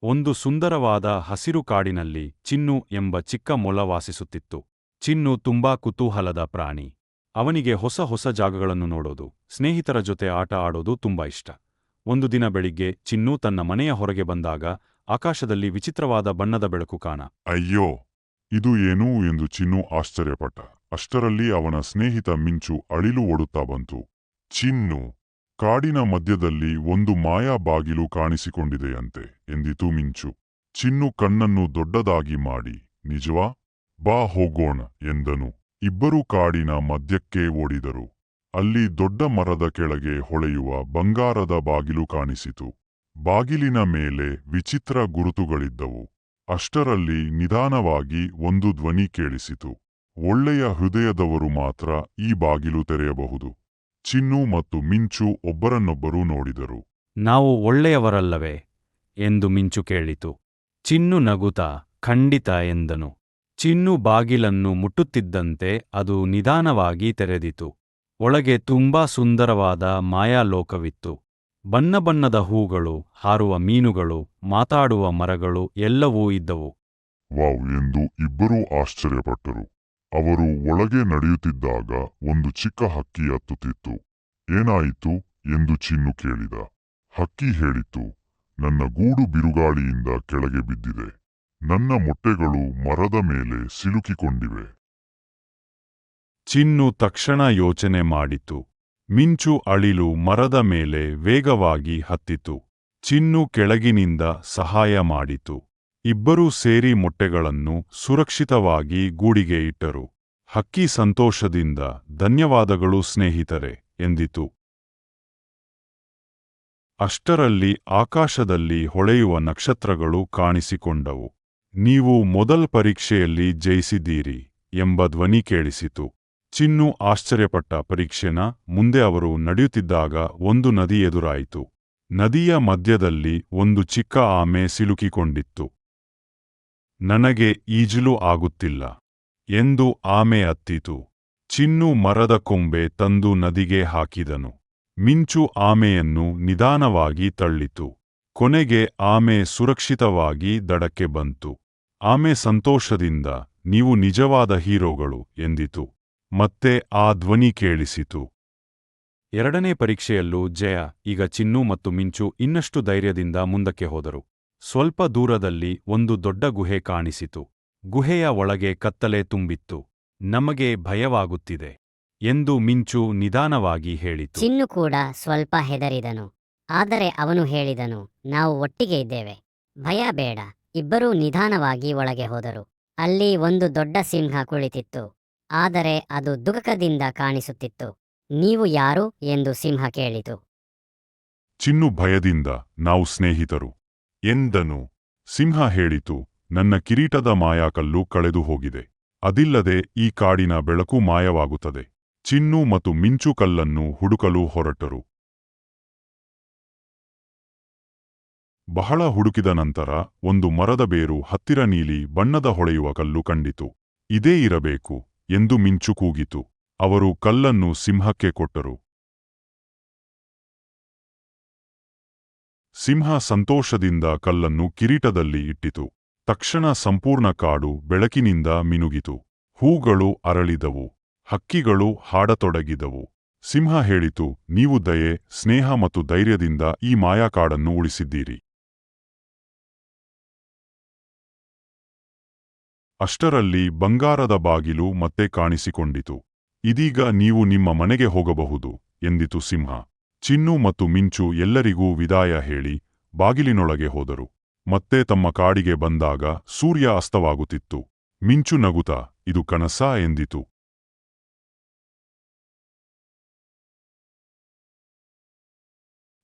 ಒಂದು ಸುಂದರವಾದ ಹಸಿರು ಕಾಡಿನಲ್ಲಿ ಚಿನ್ನು ಎಂಬ ಚಿಕ್ಕ ಮೊಲ ವಾಸಿಸುತ್ತಿತ್ತು. ಚಿನ್ನು ತುಂಬಾ ಕುತೂಹಲದ ಪ್ರಾಣಿ. ಅವನಿಗೆ ಹೊಸ ಹೊಸ ಜಾಗಗಳನ್ನು ನೋಡೋದು, ಸ್ನೇಹಿತರ ಜೊತೆ ಆಟ ಆಡೋದು ತುಂಬಾ ಇಷ್ಟ. ಒಂದು ದಿನ ಬೆಳಿಗ್ಗೆ ಚಿನ್ನು ತನ್ನ ಮನೆಯ ಹೊರಗೆ ಬಂದಾಗ ಆಕಾಶದಲ್ಲಿ ವಿಚಿತ್ರವಾದ ಬಣ್ಣದ ಬೆಳಕು ಕಾಣ. ಅಯ್ಯೋ, ಇದು ಏನು ಎಂದು ಚಿನ್ನು ಆಶ್ಚರ್ಯಪಟ್ಟ. ಅಷ್ಟರಲ್ಲಿ ಅವನ ಸ್ನೇಹಿತ ಮಿಂಚು ಅಳಿಲು ಓಡುತ್ತಾ ಬಂತು. ಚಿನ್ನು, ಕಾಡಿನ ಮಧ್ಯದಲ್ಲಿ ಒಂದು ಮಾಯಾ ಬಾಗಿಲು ಕಾಣಿಸಿಕೊಂಡಿದೆಯಂತೆ ಎಂದಿತು ಮಿಂಚು. ಚಿನ್ನು ಕಣ್ಣನ್ನು ದೊಡ್ಡದಾಗಿ ಮಾಡಿ, ನಿಜವಾ? ಬಾ ಹೋಗೋಣ ಎಂದನು. ಇಬ್ಬರೂ ಕಾಡಿನ ಮಧ್ಯಕ್ಕೆ ಓಡಿದರು. ಅಲ್ಲಿ ದೊಡ್ಡ ಮರದ ಕೆಳಗೆ ಹೊಳೆಯುವ ಬಂಗಾರದ ಬಾಗಿಲು ಕಾಣಿಸಿತು. ಬಾಗಿಲಿನ ಮೇಲೆ ವಿಚಿತ್ರ ಗುರುತುಗಳಿದ್ದವು. ಅಷ್ಟರಲ್ಲಿ ನಿಧಾನವಾಗಿ ಒಂದು ಧ್ವನಿ ಕೇಳಿಸಿತು. ಒಳ್ಳೆಯ ಹೃದಯದವರು ಮಾತ್ರ ಈ ಬಾಗಿಲು ತೆರೆಯಬಹುದು. ಚಿನ್ನು ಮತ್ತು ಮಿಂಚು ಒಬ್ಬರನ್ನೊಬ್ಬರು ನೋಡಿದರು. ನಾವು ಒಳ್ಳೆಯವರಲ್ಲವೇ ಎಂದು ಮಿಂಚು ಕೇಳಿತು. ಚಿನ್ನು ನಗುತ್ತಾ ಖಂಡಿತ ಎಂದನು. ಚಿನ್ನು ಬಾಗಿಲನ್ನು ಮುಟ್ಟುತ್ತಿದ್ದಂತೆ ಅದು ನಿಧಾನವಾಗಿ ತೆರೆದಿತು. ಒಳಗೆ ತುಂಬಾ ಸುಂದರವಾದ ಮಾಯಾಲೋಕವಿತ್ತು. ಬಣ್ಣ ಬಣ್ಣದ ಹೂಗಳು, ಹಾರುವ ಮೀನುಗಳು, ಮಾತಾಡುವ ಮರಗಳು ಎಲ್ಲವೂ ಇದ್ದವು. ವಾವ್ ಎಂದು ಇಬ್ಬರೂ ಆಶ್ಚರ್ಯಪಟ್ಟರು. ಅವರು ಒಳಗೆ ನಡೆಯುತ್ತಿದ್ದಾಗ ಒಂದು ಚಿಕ್ಕ ಹಕ್ಕಿ ಹತ್ತುತ್ತಿತ್ತು. ಏನಾಯಿತು ಎಂದು ಚಿನ್ನು ಕೇಳಿದ. ಹಕ್ಕಿ ಹೇಳಿತು, ನನ್ನ ಗೂಡು ಬಿರುಗಾಳಿಯಿಂದ ಕೆಳಗೆ ಬಿದ್ದಿದೆ. ನನ್ನ ಮೊಟ್ಟೆಗಳು ಮರದ ಮೇಲೆ ಸಿಲುಕಿಕೊಂಡಿವೆ. ಚಿನ್ನು ತಕ್ಷಣ ಯೋಚನೆ ಮಾಡಿತು. ಮಿಂಚು ಅಳಿಲು ಮರದ ಮೇಲೆ ವೇಗವಾಗಿ ಹತ್ತಿತು. ಚಿನ್ನು ಕೆಳಗಿನಿಂದ ಸಹಾಯ ಮಾಡಿತು. ಇಬ್ಬರೂ ಸೇರಿ ಮೊಟ್ಟೆಗಳನ್ನು ಸುರಕ್ಷಿತವಾಗಿ ಗೂಡಿಗೆ ಇಟ್ಟರು. ಹಕ್ಕಿ ಸಂತೋಷದಿಂದ ಧನ್ಯವಾದಗಳು ಸ್ನೇಹಿತರೆ ಎಂದಿತು. ಅಷ್ಟರಲ್ಲಿ ಆಕಾಶದಲ್ಲಿ ಹೊಳೆಯುವ ನಕ್ಷತ್ರಗಳು ಕಾಣಿಸಿಕೊಂಡವು. ನೀವು ಮೊದಲ ಪರೀಕ್ಷೆಯಲ್ಲಿ ಜಯಿಸಿದ್ದೀರಿ ಎಂಬ ಧ್ವನಿ ಕೇಳಿಸಿತು. ಚಿನ್ನು ಆಶ್ಚರ್ಯಪಟ್ಟ. ಪರೀಕ್ಷೆನ ಮುಂದೆ ಅವರು ನಡೆಯುತ್ತಿದ್ದಾಗ ಒಂದು ನದಿ ಎದುರಾಯಿತು. ನದಿಯ ಮಧ್ಯದಲ್ಲಿ ಒಂದು ಚಿಕ್ಕ ಆಮೆ ಸಿಲುಕಿಕೊಂಡಿತ್ತು. ನನಗೆ ಈಜಲು ಆಗುತ್ತಿಲ್ಲ ಎಂದು ಆಮೆ ಅತ್ತಿತು. ಚಿನ್ನು ಮರದ ಕೊಂಬೆ ತಂದು ನದಿಗೆ ಹಾಕಿದನು. ಮಿಂಚು ಆಮೆಯನ್ನು ನಿಧಾನವಾಗಿ ತಳ್ಳಿತು. ಕೊನೆಗೆ ಆಮೆ ಸುರಕ್ಷಿತವಾಗಿ ದಡಕ್ಕೆ ಬಂತು. ಆಮೆ ಸಂತೋಷದಿಂದ ನೀವು ನಿಜವಾದ ಹೀರೋಗಳು ಎಂದಿತು. ಮತ್ತೆ ಆ ಧ್ವನಿ ಕೇಳಿಸಿತು. ಎರಡನೇ ಪರೀಕ್ಷೆಯಲ್ಲೂ ಜಯ. ಈಗ ಚಿನ್ನು ಮತ್ತು ಮಿಂಚು ಇನ್ನಷ್ಟು ಧೈರ್ಯದಿಂದ ಮುಂದಕ್ಕೆ ಹೋದರು. ಸ್ವಲ್ಪ ದೂರದಲ್ಲಿ ಒಂದು ದೊಡ್ಡ ಗುಹೆ ಕಾಣಿಸಿತು. ಗುಹೆಯ ಒಳಗೆ ಕತ್ತಲೆ ತುಂಬಿತ್ತು. ನಮಗೆ ಭಯವಾಗುತ್ತಿದೆ ಎಂದು ಮಿಂಚು ನಿಧಾನವಾಗಿ ಹೇಳಿತು. ಚಿನ್ನು ಕೂಡ ಸ್ವಲ್ಪ ಹೆದರಿದನು. ಆದರೆ ಅವನು ಹೇಳಿದನು, ನಾವು ಒಟ್ಟಿಗೆ ಇದ್ದೇವೆ, ಭಯ ಬೇಡ. ಇಬ್ಬರೂ ನಿಧಾನವಾಗಿ ಒಳಗೆ ಹೋದರು. ಅಲ್ಲಿ ಒಂದು ದೊಡ್ಡ ಸಿಂಹ ಕುಳಿತಿತ್ತು. ಆದರೆ ಅದು ದುಃಖದಿಂದ ಕಾಣಿಸುತ್ತಿತ್ತು. ನೀವು ಯಾರು ಎಂದು ಸಿಂಹ ಕೇಳಿತು. ಚಿನ್ನು ಭಯದಿಂದ ನಾವು ಸ್ನೇಹಿತರು ಎಂದನು. ಸಿಂಹ ಹೇಳಿತು, ನನ್ನ ಕಿರೀಟದ ಮಾಯಾಕಲ್ಲು ಕಳೆದು ಹೋಗಿದೆ. ಅದಿಲ್ಲದೆ ಈ ಕಾಡಿನ ಬೆಳಕು ಮಾಯವಾಗುತ್ತದೆ. ಚಿನ್ನು ಮತ್ತು ಮಿಂಚು ಕಲ್ಲನ್ನು ಹುಡುಕಲು ಹೊರಟರು. ಬಹಳ ಹುಡುಕಿದ ನಂತರ ಒಂದು ಮರದ ಬೇರು ಹತ್ತಿರ ನೀಲಿ ಬಣ್ಣದ ಹೊಳೆಯುವ ಕಲ್ಲು ಕಂಡಿತು. ಇದೇ ಇರಬೇಕು ಎಂದು ಮಿಂಚು ಕೂಗಿತು. ಅವರು ಕಲ್ಲನ್ನು ಸಿಂಹಕ್ಕೆ ಕೊಟ್ಟರು. ಸಿಂಹ ಸಂತೋಷದಿಂದ ಕಲ್ಲನ್ನು ಕಿರೀಟದಲ್ಲಿ ಇಟ್ಟಿತು. ತಕ್ಷಣ ಸಂಪೂರ್ಣ ಕಾಡು ಬೆಳಕಿನಿಂದ ಮಿನುಗಿತು. ಹೂಗಳು ಅರಳಿದವು. ಹಕ್ಕಿಗಳು ಹಾಡತೊಡಗಿದವು. ಸಿಂಹ ಹೇಳಿತು, ನೀವು ದಯೆ, ಸ್ನೇಹ ಮತ್ತು ಧೈರ್ಯದಿಂದ ಈ ಮಾಯಾಕಾಡನ್ನು ಉಳಿಸಿದ್ದೀರಿ. ಅಷ್ಟರಲ್ಲಿ ಬಂಗಾರದ ಬಾಗಿಲು ಮತ್ತೆ ಕಾಣಿಸಿಕೊಂಡಿತು. ಇದೀಗ ನೀವು ನಿಮ್ಮ ಮನೆಗೆ ಹೋಗಬಹುದು ಎಂದಿತು ಸಿಂಹ. ಚಿನ್ನು ಮತ್ತು ಮಿಂಚು ಎಲ್ಲರಿಗೂ ವಿದಾಯ ಹೇಳಿ ಬಾಗಿಲಿನೊಳಗೆ ಹೋದರು. ಮತ್ತೆ ತಮ್ಮ ಕಾಡಿಗೆ ಬಂದಾಗ ಸೂರ್ಯ ಅಸ್ತವಾಗುತ್ತಿತ್ತು. ಮಿಂಚು ನಗುತ್ತಾ, ಇದು ಕನಸಾ ಎಂದಿತು.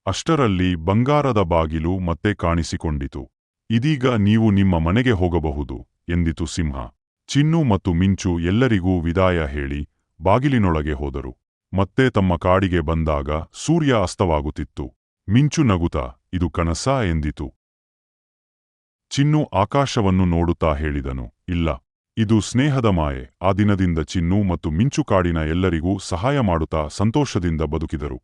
ಅಷ್ಟರಲ್ಲಿ ಬಂಗಾರದ ಬಾಗಿಲು ಮತ್ತೆ ಕಾಣಿಸಿಕೊಂಡಿತು. ಇದೀಗ ನೀವು ನಿಮ್ಮ ಮನೆಗೆ ಹೋಗಬಹುದು ಎಂದಿತು ಸಿಂಹ. ಚಿನ್ನು ಮತ್ತು ಮಿಂಚು ಎಲ್ಲರಿಗೂ ವಿದಾಯ ಹೇಳಿ ಬಾಗಿಲಿನೊಳಗೆ ಹೋದರು. ಮತ್ತೆ ತಮ್ಮ ಕಾಡಿಗೆ ಬಂದಾಗ ಸೂರ್ಯ ಅಸ್ತವಾಗುತ್ತಿತ್ತು. ಮಿಂಚು ನಗುತ್ತಾ, ಇದು ಕನಸಾ ಎಂದಿತು. ಚಿನ್ನು ಆಕಾಶವನ್ನು ನೋಡುತ್ತಾ ಹೇಳಿದನು, ಇಲ್ಲ, ಇದು ಸ್ನೇಹದ ಮಾಯೆ. ಆ ದಿನದಿಂದ ಚಿನ್ನು ಮತ್ತು ಮಿಂಚು ಕಾಡಿನ ಎಲ್ಲರಿಗೂ ಸಹಾಯ ಮಾಡುತ್ತಾ ಸಂತೋಷದಿಂದ ಬದುಕಿದರು.